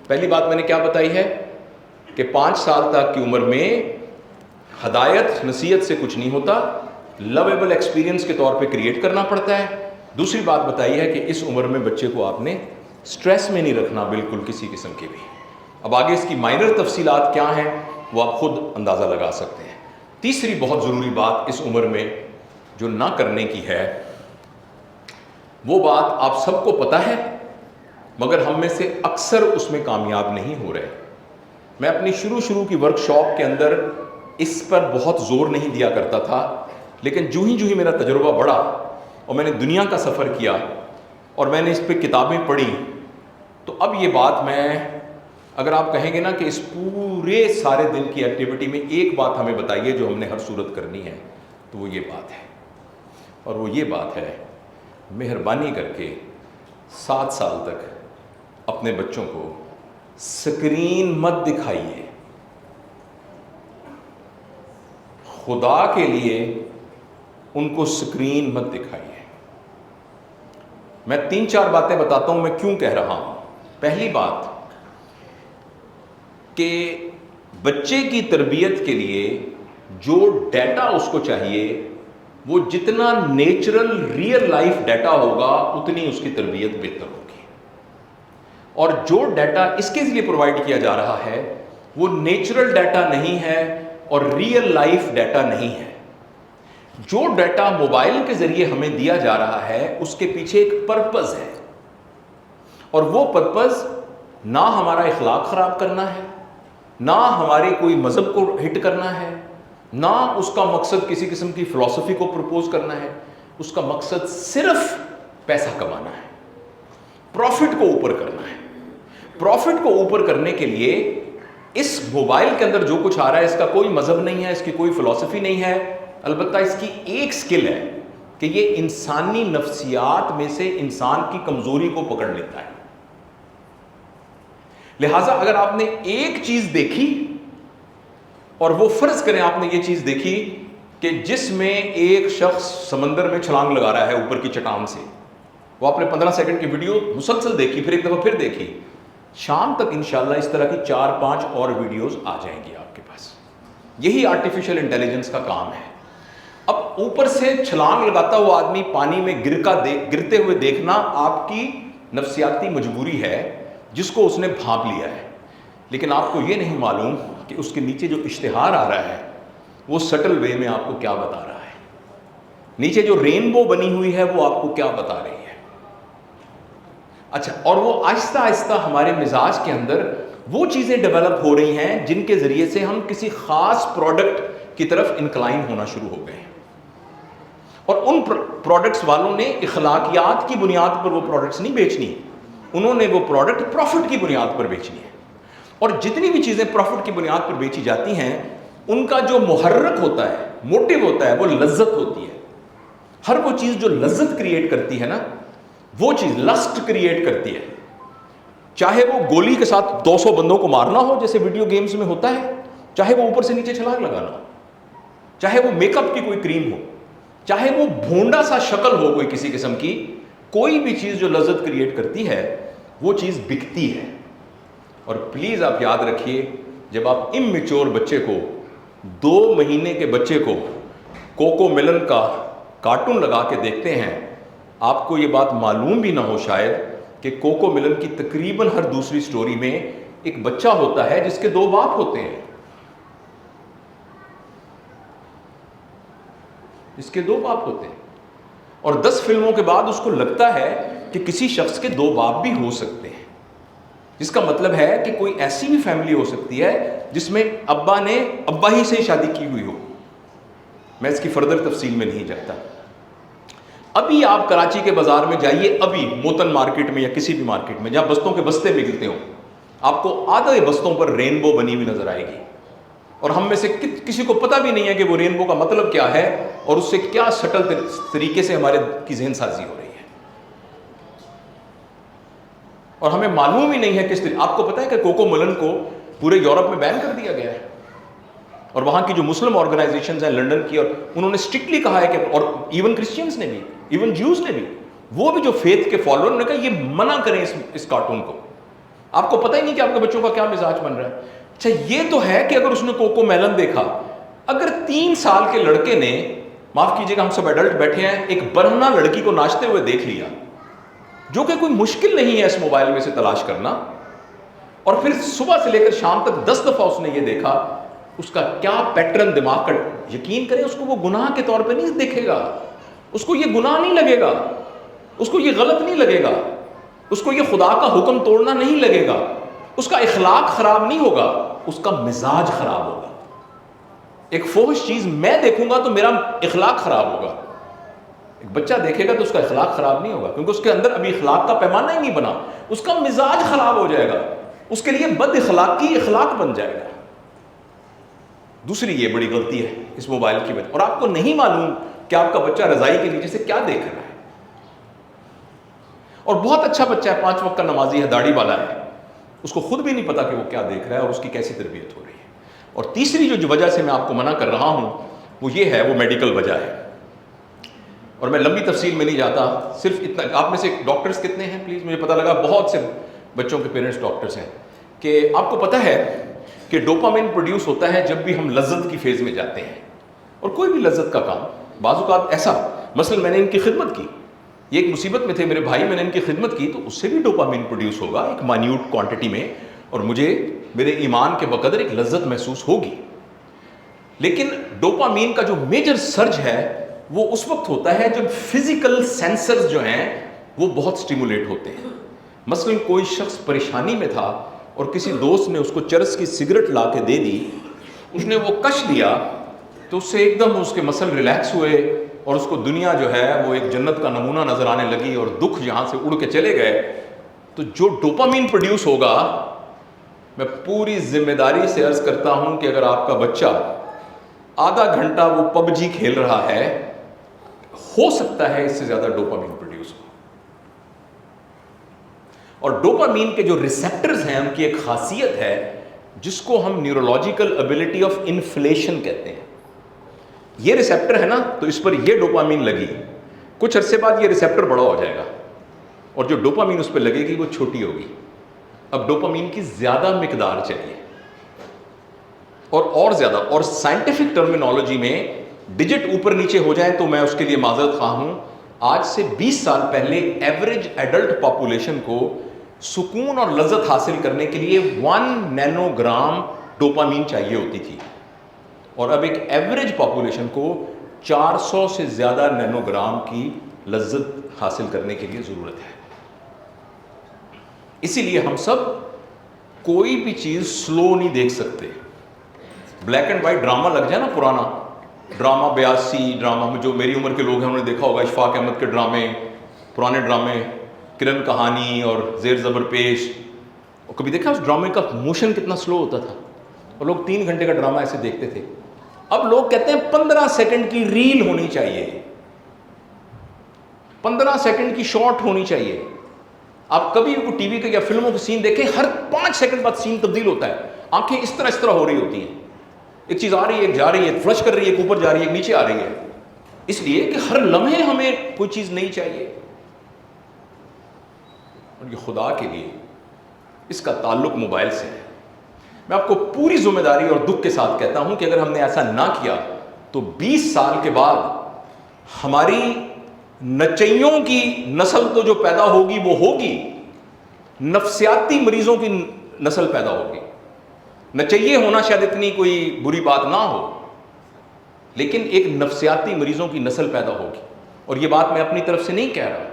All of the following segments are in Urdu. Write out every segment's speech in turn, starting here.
پہلی بات میں نے کیا بتائی ہے کہ 5 سال تک کی عمر میں ہدایت نصیحت سے کچھ نہیں ہوتا، لویبل ایکسپیرینس کے طور پہ کریٹ کرنا پڑتا ہے۔ دوسری بات بتائی ہے کہ اس عمر میں بچے کو آپ نے سٹریس میں نہیں رکھنا بالکل کسی قسم کے بھی۔ اب آگے اس کی مائنر تفصیلات کیا ہیں وہ آپ خود اندازہ لگا سکتے ہیں۔ تیسری بہت ضروری بات اس عمر میں جو نہ کرنے کی ہے، وہ بات آپ سب کو پتہ ہے مگر ہم میں سے اکثر اس میں کامیاب نہیں ہو رہے۔ میں اپنی شروع کی ورکشاپ کے اندر اس پر بہت زور نہیں دیا کرتا تھا، لیکن جو ہی میرا تجربہ بڑھا اور میں نے دنیا کا سفر کیا اور میں نے اس پہ کتابیں پڑھی، تو اب یہ بات میں اگر آپ کہیں گے نا کہ اس پورے سارے دن کی ایکٹیویٹی میں ایک بات ہمیں بتائیے جو ہم نے ہر صورت کرنی ہے، تو وہ یہ بات ہے، اور وہ یہ بات ہے مہربانی کر کے 7 سال تک اپنے بچوں کو سکرین مت دکھائیے، خدا کے لیے ان کو سکرین مت دکھائیے۔ میں 3-4 باتیں بتاتا ہوں میں کیوں کہہ رہا ہوں۔ پہلی بات کہ بچے کی تربیت کے لیے جو ڈیٹا اس کو چاہیے وہ جتنا نیچرل ریئل لائف ڈیٹا ہوگا اتنی اس کی تربیت بہتر ہوگی، اور جو ڈیٹا اس کے لیے پرووائڈ کیا جا رہا ہے وہ نیچرل ڈیٹا نہیں ہے اور ریئل لائف ڈیٹا نہیں ہے۔ جو ڈیٹا موبائل کے ذریعے ہمیں دیا جا رہا ہے اس کے پیچھے ایک پرپز ہے، اور وہ پرپز نہ ہمارا اخلاق خراب کرنا ہے، نہ ہمارے کوئی مذہب کو ہٹ کرنا ہے، نہ اس کا مقصد کسی قسم کی فلسفی کو پرپوز کرنا ہے۔ اس کا مقصد صرف پیسہ کمانا ہے، پروفٹ کو اوپر کرنا ہے۔ پروفٹ کو اوپر کرنے کے لیے اس موبائل کے اندر جو کچھ آ رہا ہے اس کا کوئی مذہب نہیں ہے، اس کی کوئی فلسفی نہیں ہے، البتہ اس کی ایک سکل ہے کہ یہ انسانی نفسیات میں سے انسان کی کمزوری کو پکڑ لیتا ہے۔ لہٰذا اگر آپ نے ایک چیز دیکھی، اور وہ فرض کریں آپ نے یہ چیز دیکھی کہ جس میں ایک شخص سمندر میں چھلانگ لگا رہا ہے اوپر کی چٹان سے، وہ آپ نے 15 سیکنڈ کی ویڈیو مسلسل دیکھی، پھر ایک دفعہ پھر دیکھی، شام تک انشاءاللہ اس طرح کی 4-5 اور ویڈیوز آ جائیں گی آپ کے پاس۔ یہی آرٹیفیشل انٹیلیجنس کا کام ہے۔ اب اوپر سے چھلانگ لگاتا ہوا آدمی پانی میں گرتے ہوئے دیکھنا آپ کی نفسیاتی مجبوری ہے جس کو اس نے بھانپ لیا ہے، لیکن آپ کو یہ نہیں معلوم کہ اس کے نیچے جو اشتہار آ رہا ہے وہ سٹل وے میں آپ کو کیا بتا رہا ہے، نیچے جو رینبو بنی ہوئی ہے وہ آپ کو کیا بتا رہی ہے۔ اچھا، اور وہ آہستہ آہستہ ہمارے مزاج کے اندر وہ چیزیں ڈیولپ ہو رہی ہیں جن کے ذریعے سے ہم کسی خاص پروڈکٹ کی طرف انکلائن ہونا شروع ہو گئے ہیں، اور ان پروڈکٹس والوں نے اخلاقیات کی بنیاد پر وہ پروڈکٹس نہیں بیچنی، انہوں نے وہ پروڈکٹ پروفٹ کی بنیاد پر بیچنی ہے۔ اور جتنی بھی چیزیں پروفٹ کی بنیاد پر بیچی جاتی ہیں ان کا جو محرک ہوتا ہے، موٹیو ہوتا ہے، وہ لذت ہوتی ہے۔ ہر وہ چیز جو لذت کریٹ کرتی ہے نا، وہ چیز لسٹ کریٹ کرتی ہے، چاہے وہ گولی کے ساتھ 200 بندوں کو مارنا ہو جیسے ویڈیو گیمز میں ہوتا ہے، چاہے وہ اوپر سے نیچے چھلانگ لگانا ہو، چاہے وہ میک اپ کی کوئی کریم ہو، چاہے وہ بھونڈا سا شکل ہو کوئی کسی قسم کی، کوئی بھی چیز جو لذت کریٹ کرتی ہے وہ چیز بکتی ہے۔ اور پلیز آپ یاد رکھیے، جب آپ اممیچور بچے کو 2 مہینے کے بچے کو کوکو ملن کا کارٹون لگا کے دیکھتے ہیں، آپ کو یہ بات معلوم بھی نہ ہو شاید کہ کوکو ملن کی تقریباً ہر دوسری سٹوری میں ایک بچہ ہوتا ہے جس کے 2 باپ ہوتے ہیں، جس کے 2 باپ ہوتے ہیں، اور 10 فلموں کے بعد اس کو لگتا ہے کہ کسی شخص کے 2 باپ بھی ہو سکتے ہیں، جس کا مطلب ہے کہ کوئی ایسی بھی فیملی ہو سکتی ہے جس میں ابا نے ابا ہی سے شادی کی ہوئی ہو۔ میں اس کی فردر تفصیل میں نہیں جاتا۔ ابھی آپ کراچی کے بازار میں جائیے، ابھی موتن مارکیٹ میں یا کسی بھی مارکیٹ میں جہاں بستوں کے بستے ملتے ہوں، آپ کو آدھے بستوں پر رینبو بنی ہوئی نظر آئے گی، اور ہم میں سے کسی کو پتہ بھی نہیں ہے کہ وہ رینبو کا مطلب کیا ہے اور اس سے کیا سٹل طریقے سے ہمارے کی ذہن سازی ہو رہی ہے، اور ہمیں معلوم ہی نہیں ہے کس طرح۔ آپ کو پتہ ہے کہ کوکو ملن کو پورے یورپ میں بین کر دیا گیا ہے، اور وہاں کی جو مسلم آرگنائزیشنز ہیں لنڈن کی، اور انہوں نے اسٹرکٹلی کہا ہے کہ، اور ایون کرسچنز نے بھی، ایون جیوز نے بھی، وہ بھی جو فیتھ کے فالوور نے کہا یہ منع کریں اس کارٹون کو، آپ کو پتہ ہی نہیں کہ آپ کے بچوں کا کیا مزاج بن رہا ہے. اچھا یہ تو ہے کہ اگر اس نے کوکو میلن دیکھا, اگر 3 سال کے لڑکے نے, معاف کیجیے گا ہم سب ایڈلٹ بیٹھے ہیں, ایک برہنہ لڑکی کو ناچتے ہوئے دیکھ لیا, جو کہ کوئی مشکل نہیں ہے اس موبائل میں سے تلاش کرنا, اور پھر صبح سے لے کر شام تک 10 دفعہ اس نے یہ دیکھا, اس کا کیا پیٹرن دماغ کا, یقین کریں اس کو وہ گناہ کے طور پہ نہیں دیکھے گا, اس کو یہ گناہ نہیں لگے گا, اس کو یہ غلط نہیں لگے گا, اس کو یہ خدا کا حکم توڑنا نہیں لگے گا, اس کا اخلاق خراب نہیں ہوگا, اس کا مزاج خراب ہوگا. ایک فحش چیز میں دیکھوں گا تو میرا اخلاق خراب ہوگا, ایک بچہ دیکھے گا تو اس کا اخلاق خراب نہیں ہوگا, کیونکہ اس کے اندر ابھی اخلاق کا پیمانہ ہی نہیں بنا, اس کا مزاج خراب ہو جائے گا, اس کے لیے بد اخلاقی اخلاق بن جائے گا. دوسری یہ بڑی غلطی ہے اس موبائل کی وجہ, اور آپ کو نہیں معلوم کہ آپ کا بچہ رضائی کے نیچے سے کیا دیکھ رہا ہے. اور بہت اچھا بچہ ہے, 5 وقت کا نمازی ہے, داڑھی والا ہے, اس کو خود بھی نہیں پتا کہ وہ کیا دیکھ رہا ہے اور اس کی کیسی تربیت ہو رہی ہے. اور تیسری جو وجہ سے میں آپ کو منع کر رہا ہوں وہ یہ ہے, وہ میڈیکل وجہ ہے, اور میں لمبی تفصیل میں نہیں جاتا, صرف اتنا, آپ میں سے ڈاکٹرز کتنے ہیں پلیز, مجھے پتا لگا بہت سے بچوں کے پیرنٹس ڈاکٹرز ہیں, کہ آپ کو پتہ ہے کہ ڈوپامین پروڈیوس ہوتا ہے جب بھی ہم لذت کی فیز میں جاتے ہیں. اور کوئی بھی لذت کا کام, بعض اوقات ایسا, مثلا میں نے ان کی خدمت کی, یہ ایک مصیبت میں تھے میرے بھائی, میں نے ان کی خدمت کی تو اس سے بھی ڈوپامین پروڈیوس ہوگا ایک مائنیوٹ کوانٹٹی میں, اور مجھے میرے ایمان کے بقدر ایک لذت محسوس ہوگی. لیکن ڈوپامین کا جو میجر سرج ہے وہ اس وقت ہوتا ہے جب فزیکل سینسرز جو ہیں وہ بہت سٹیمولیٹ ہوتے ہیں. مثلا کوئی شخص پریشانی میں تھا اور کسی دوست نے اس کو چرس کی سگریٹ لا کے دے دی, اس نے وہ کش لیا تو اس سے ایک دم اس کے مسل ریلیکس ہوئے اور اس کو دنیا جو ہے وہ ایک جنت کا نمونہ نظر آنے لگی, اور دکھ یہاں سے اڑ کے چلے گئے. تو جو ڈوپامین پروڈیوس ہوگا, میں پوری ذمہ داری سے عرض کرتا ہوں کہ اگر آپ کا بچہ آدھا گھنٹہ وہ پب جی کھیل رہا ہے, ہو سکتا ہے اس سے زیادہ ڈوپامین پروڈیوس ہو. اور ڈوپامین کے جو ریسیپٹرز ہیں ان کی ایک خاصیت ہے جس کو ہم نیورولوجیکل ایبلٹی آف انفلیشن کہتے ہیں. یہ ریسیپٹر ہے نا, تو اس پر یہ ڈوپامین لگی, کچھ عرصے بعد یہ ریسیپٹر بڑا ہو جائے گا اور جو ڈوپامین اس پہ لگے گی وہ چھوٹی ہوگی. اب ڈوپامین کی زیادہ مقدار چاہیے اور زیادہ, اور سائنٹیفک ٹرمینالوجی میں ڈیجٹ اوپر نیچے ہو جائے تو میں اس کے لیے معذرت خواہ ہوں. آج سے 20 سال پہلے ایوریج ایڈلٹ پاپولیشن کو سکون اور لذت حاصل کرنے کے لیے 1 نینو گرام ڈوپامین چاہیے ہوتی تھی, اور اب ایک ایوریج پاپولیشن کو 400 سے زیادہ نینو گرام کی لذت حاصل کرنے کے لیے ضرورت ہے. اسی لیے ہم سب کوئی بھی چیز سلو نہیں دیکھ سکتے. بلیک اینڈ وائٹ ڈرامہ لگ جائے نا, پرانا ڈرامہ 82 ڈرامہ, جو میری عمر کے لوگ ہیں انہوں نے دیکھا ہوگا, اشفاق احمد کے ڈرامے, پرانے ڈرامے, کرن کہانی اور زیر زبر پیش. اور کبھی دیکھا اس ڈرامے کا موشن کتنا سلو ہوتا تھا, اور لوگ 3 گھنٹے کا ڈرامہ ایسے دیکھتے تھے. اب لوگ کہتے ہیں 15 سیکنڈ کی ریل ہونی چاہیے, 15 سیکنڈ کی شارٹ ہونی چاہیے. آپ کبھی ٹی وی کے یا فلموں کے سین دیکھیں, ہر 5 سیکنڈ بعد سین تبدیل ہوتا ہے, آنکھیں اس طرح ہو رہی ہوتی ہیں, ایک چیز آ رہی ہے, ایک جا رہی ہے, فلش کر رہی ہے, ایک اوپر جا رہی ہے, ایک نیچے آ رہی ہے, اس لیے کہ ہر لمحے ہمیں کوئی چیز نہیں چاہیے. اور یہ خدا کے لیے اس کا تعلق موبائل سے ہے. میں آپ کو پوری ذمہ داری اور دکھ کے ساتھ کہتا ہوں کہ اگر ہم نے ایسا نہ کیا تو 20 سال کے بعد ہماری نچیوں کی نسل تو جو پیدا ہوگی وہ ہوگی, نفسیاتی مریضوں کی نسل پیدا ہوگی. نچیے ہونا شاید اتنی کوئی بری بات نہ ہو, لیکن ایک نفسیاتی مریضوں کی نسل پیدا ہوگی. اور یہ بات میں اپنی طرف سے نہیں کہہ رہا,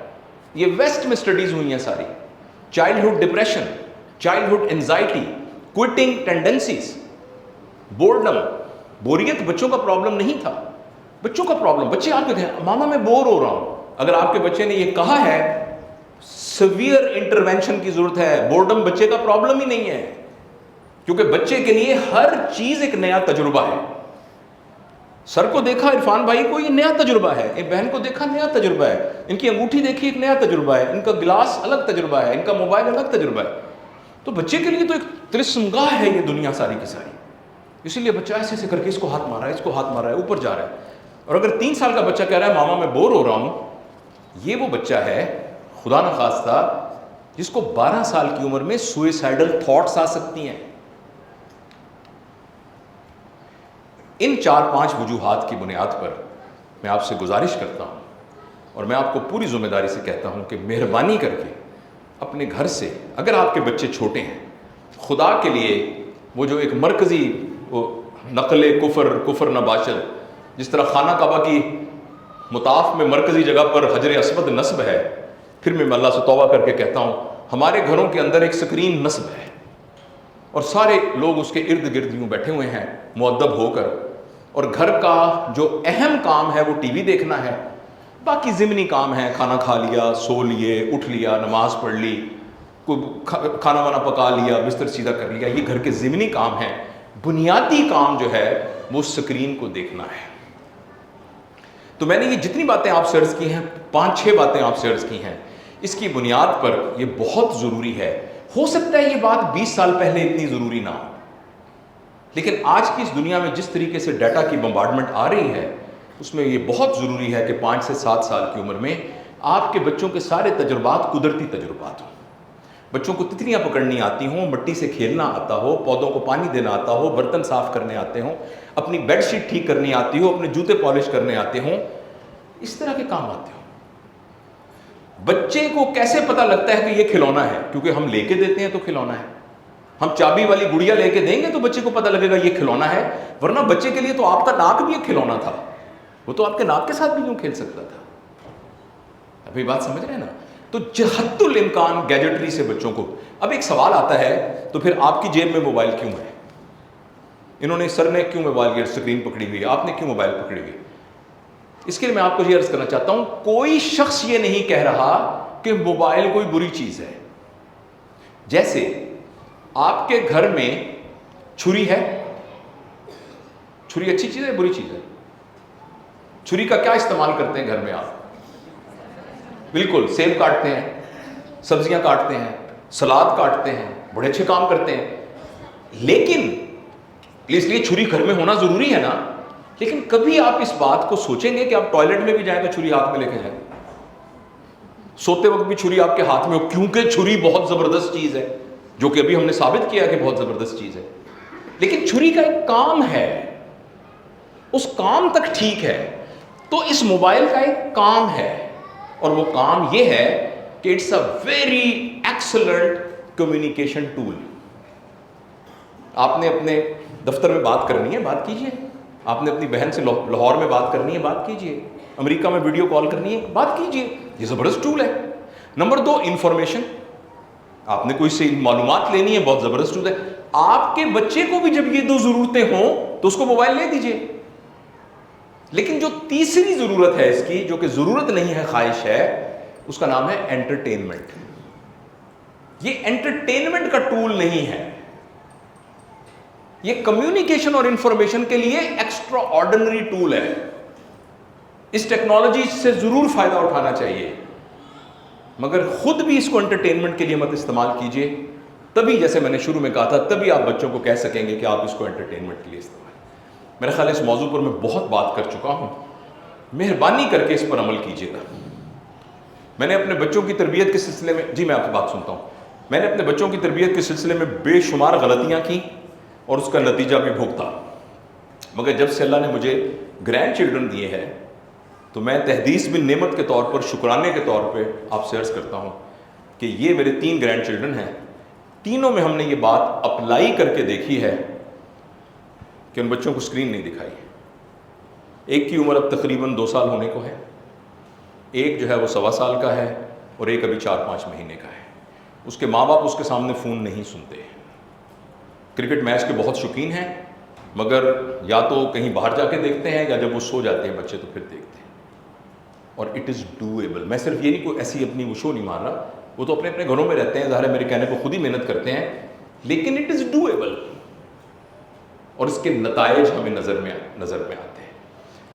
یہ ویسٹ میں سٹڈیز ہوئی ہیں ساری. Childhood depression, childhood anxiety, quitting tendencies, boredom. بوریت بچوں کا پرابلم نہیں تھا, بچوں کا پرابلم, بچے آپ کہتے ہیں ماما میں بور ہو رہا ہوں. اگر آپ کے بچے نے یہ کہا ہے, سیویئر انٹرونشن کی ضرورت ہے. بورڈم بچے کا پرابلم ہی نہیں ہے, کیونکہ بچے کے لیے ہر چیز ایک نیا تجربہ ہے. سر کو دیکھا عرفان بھائی کو, یہ نیا تجربہ ہے. ایک بہن کو دیکھا, نیا تجربہ ہے. ان کی انگوٹھی دیکھی, ایک نیا تجربہ ہے. ان کا گلاس الگ تجربہ ہے, ان کا موبائل الگ تجربہ ہے. تو بچے کے لیے تو ایک ترسمگاہ ہے یہ دنیا ساری کی ساری. اسی لیے بچہ ایسے ایسے کر کے اس کو ہاتھ مارا ہے, اس کو ہاتھ مارا ہے, اوپر جا رہا ہے. اور اگر 3 سال کا بچہ کہہ رہا ہے ماما میں بور ہو رہا ہوں, یہ وہ بچہ ہے خدا نخواستہ جس کو 12 سال کی عمر میں سوئسائڈل تھاٹس آ سکتی ہیں. ان 4-5 وجوہات کی بنیاد پر میں آپ سے گزارش کرتا ہوں اور میں آپ کو پوری ذمہ داری سے کہتا ہوں کہ مہربانی کر کے اپنے گھر سے، اگر آپ کے بچے چھوٹے ہیں، خدا کے لیے وہ جو ایک مرکزی وہ نقل کفر نباشد، جس طرح خانہ کعبہ کی مطاف میں مرکزی جگہ پر حجر اسود نصب ہے، پھر میں اللہ سے توبہ کر کے کہتا ہوں ہمارے گھروں کے اندر ایک سکرین نصب ہے اور سارے لوگ اس کے ارد گرد یوں بیٹھے ہوئے ہیں مؤدب ہو کر، اور گھر کا جو اہم کام ہے وہ ٹی وی دیکھنا ہے، باقی ضمنی کام ہے کھانا کھا لیا، سو لیے، اٹھ لیا، نماز پڑھ لی، کھانا وانا پکا لیا، بستر سیدھا کر لیا، یہ گھر کے ضمنی کام ہیں. بنیادی کام جو ہے وہ سکرین کو دیکھنا ہے. تو میں نے یہ جتنی باتیں آپ سے عرض کی ہیں، 5-6 باتیں آپ سے عرض کی ہیں، اس کی بنیاد پر یہ بہت ضروری ہے. ہو سکتا ہے یہ بات 20 سال پہلے اتنی ضروری نہ ہو، لیکن آج کی اس دنیا میں جس طریقے سے ڈیٹا کی بمبارڈمنٹ آ رہی ہے، اس میں یہ بہت ضروری ہے کہ 5 سے 7 سال کی عمر میں آپ کے بچوں کے سارے تجربات قدرتی تجربات ہوں. بچوں کو تتلیاں پکڑنی آتی ہوں، مٹی سے کھیلنا آتا ہو، پودوں کو پانی دینا آتا ہو، برتن صاف کرنے آتے ہوں، اپنی بیڈ شیٹ ٹھیک کرنی آتی ہو، اپنے جوتے پالش کرنے آتے ہوں، اس طرح کے کام آتے ہوں. بچے کو کیسے پتہ لگتا ہے کہ یہ کھلونا ہے؟ کیونکہ ہم لے کے دیتے ہیں تو کھلونا ہے. ہم چابی والی گڑیا لے کے دیں گے تو بچے کو پتہ لگے گا یہ کھلونا ہے، ورنہ بچے کے لیے تو آپ کا ناک بھی ایک کھلونا تھا، وہ تو آپ کے ناک کے ساتھ بھی یوں کھیل سکتا تھا. ابھی بات سمجھ رہے ہیں نا؟ تو جہت الامکان گیجٹری سے بچوں کو. اب ایک سوال آتا ہے تو پھر آپ کی جیب میں موبائل کیوں ہے؟ انہوں نے سر نے کیوں موبائل کی اسکرین پکڑی ہوئی ہے، آپ نے کیوں موبائل پکڑی ہوئی؟ اس کے لیے میں آپ کو یہ عرض کرنا چاہتا ہوں، کوئی شخص یہ نہیں کہہ رہا کہ موبائل کوئی بری چیز ہے. جیسے آپ کے گھر میں چھری ہے، چھری اچھی چیز ہے بری چیز ہے؟ چھری کا کیا استعمال کرتے ہیں گھر میں آپ؟ بالکل سیب کاٹتے ہیں، سبزیاں کاٹتے ہیں، سلاد کاٹتے ہیں، بڑے اچھے کام کرتے ہیں. لیکن اس لیے چھری گھر میں ہونا ضروری ہے نا. لیکن کبھی آپ اس بات کو سوچیں گے کہ آپ ٹوائلٹ میں بھی جائیں تو چھری ہاتھ میں لے کے جائیں، سوتے وقت بھی چھری آپ کے ہاتھ میں ہو، کیونکہ چھری بہت زبردست چیز ہے، جو کہ ابھی ہم نے ثابت کیا کہ بہت زبردست چیز ہے. لیکن چھری کا ایک کام ہے، اس کام تک ٹھیک ہے. تو اس موبائل کا ایک کام ہے، اور وہ کام یہ ہے کہ it's a very excellent communication tool. آپ نے اپنے دفتر میں بات کرنی ہے، بات کیجئے. آپ نے اپنی بہن سے لاہور میں بات کرنی ہے، بات کیجئے. امریکہ میں ویڈیو کال کرنی ہے، بات کیجئے. یہ زبردست ٹول ہے. Number 2، information. آپ نے کوئی سے معلومات لینی ہے، بہت زبردست ٹول ہے. آپ کے بچے کو بھی جب یہ 2 ضرورتیں ہوں تو اس کو موبائل لے دیجئے. لیکن جو تیسری ضرورت ہے اس کی، جو کہ ضرورت نہیں ہے، خواہش ہے، اس کا نام ہے انٹرٹینمنٹ. یہ انٹرٹینمنٹ کا ٹول نہیں ہے، یہ کمیونیکیشن اور انفارمیشن کے لیے ایکسٹرا آرڈنری ٹول ہے. اس ٹیکنالوجی سے ضرور فائدہ اٹھانا چاہیے، مگر خود بھی اس کو انٹرٹینمنٹ کے لیے مت استعمال کیجئے. تبھی، جیسے میں نے شروع میں کہا تھا، تبھی آپ بچوں کو کہہ سکیں گے کہ آپ اس کو انٹرٹینمنٹ کے لیے استعمال. میرا خیال ہے اس موضوع پر میں بہت بات کر چکا ہوں، مہربانی کر کے اس پر عمل کیجیے گا. میں نے اپنے بچوں کی تربیت کے سلسلے میں، جی میں آپ کی بات سنتا ہوں، میں نے اپنے بچوں کی تربیت کے سلسلے میں بے شمار غلطیاں کی اور اس کا نتیجہ بھی بھوگتا. مگر جب سے اللہ نے مجھے گرینڈ چلڈرن دیے ہیں تو میں تحدیث بن نعمت کے طور پر، شکرانے کے طور پہ آپ سے عرض کرتا ہوں کہ یہ میرے 3 گرینڈ چلڈرن ہیں. تینوں میں ہم نے یہ بات اپلائی کر کے دیکھی ہے کہ ان بچوں کو اسکرین نہیں دکھائی. ایک کی عمر اب تقریباً 2 سال ہونے کو ہے، ایک جو ہے وہ 1.25 سال کا ہے، اور ایک ابھی 4-5 مہینے کا ہے. اس کے ماں باپ اس کے سامنے فون نہیں سنتے. کرکٹ میچ کے بہت شوقین ہیں، مگر یا تو کہیں باہر جا کے دیکھتے ہیں، یا جب وہ سو جاتے ہیں بچے تو پھر دیکھتے ہیں. اور اٹ از ڈویبل. میں صرف یہ نہیں کوئی ایسی اپنی وہ شو نہیں مار رہا، وہ تو اپنے اپنے گھروں میں رہتے ہیں، ظاہر ہے میرے کہنے کو خود ہی محنت کرتے ہیں، لیکن اٹ از ڈویبل. اور اس کے نتائج ہمیں نظر میں آتے